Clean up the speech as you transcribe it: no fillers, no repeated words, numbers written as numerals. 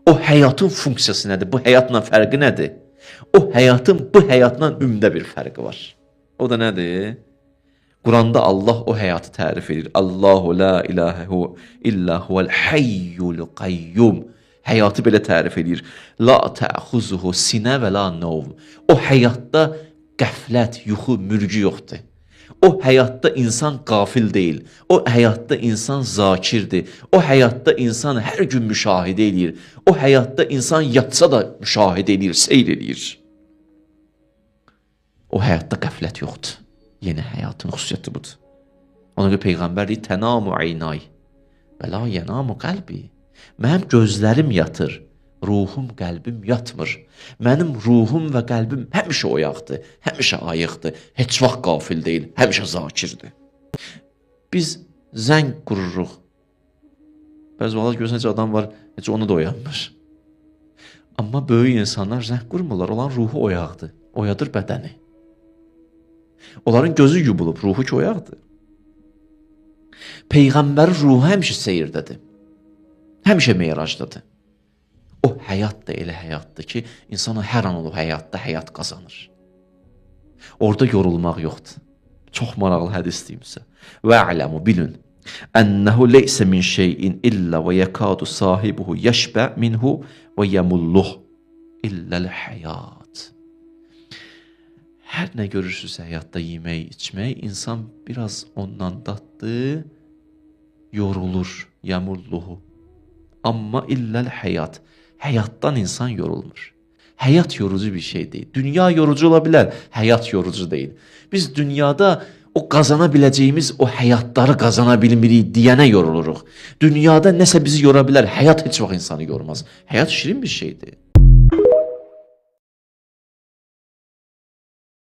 O həyatın funksiyası nədir? Bu həyatla fərqi nədir? O həyatın bu həyatla ümdə bir fərqi var. O da nədir? Quranda Allah o həyatı tərif edir. Allahu la ilahe illa huvel hayyul qayyum. Həyatı belə tərif edir. La ta'khuzuhu sinə və la nevm. O həyatda qəflət, yuxu, mürgü yoxdur. O həyatda insan qafil deyil. O həyatda insan zakirdir. O həyatda insan hər gün müşahidə edir. O həyatda insan yatsa da müşahidə edir, seyr edir. O həyatda qəflət yoxdur. Yeni həyatın xüsusiyyəti budur. Ona görə Peyğəmbər deyir, tənamu aynay və la yənamu qəlbi. Mənim gözlərim yatır, ruhum, qəlbim yatmır. Mənim ruhum və qəlbim həmişə oyaqdır, həmişə ayıqdır, heç vaxt qafil deyil, həmişə zakirdir. Biz zəng qururuq. Bəzi vaxtlar görürsən, heç adam var, heç onu da oyanmır. Amma böyük insanlar zəng qurmurlar, olan ruhu oyaqdır, oyadır bədəni. Onların gözü yubulub, ruhu ki oyaqdır. Peyğəmbərin ruhu həmişə seyirdədir. Həmişə meyracdadır. O həyat da elə həyatdır ki, insan hər an o həyatda həyat qazanır. Orada yorulmaq yoxdur. Çox maraqlı hədis deyimsə. Və ələmu bilin, ənəhu leysə min şeyin illə və yəkadu sahibuhu yəşbə minhu və yəmulluh illəl həyat. Hər nə görürsünüz həyatda yemək, içmək, insan biraz ondan daddı, yorulur, yəmulluhu. Amma illəl həyat. Həyatdan insan yorulmur. Həyat yorucu bir şey deyil. Dünya yorucu ola bilər, həyat yorucu deyil. Biz dünyada o qazana biləcəyimiz o həyatları qazana bilmirik deyənə yoruluruq. Dünyada nəsə bizi yora bilər, həyat heç vaxt insanı yormaz. Həyat şirin bir şeydir.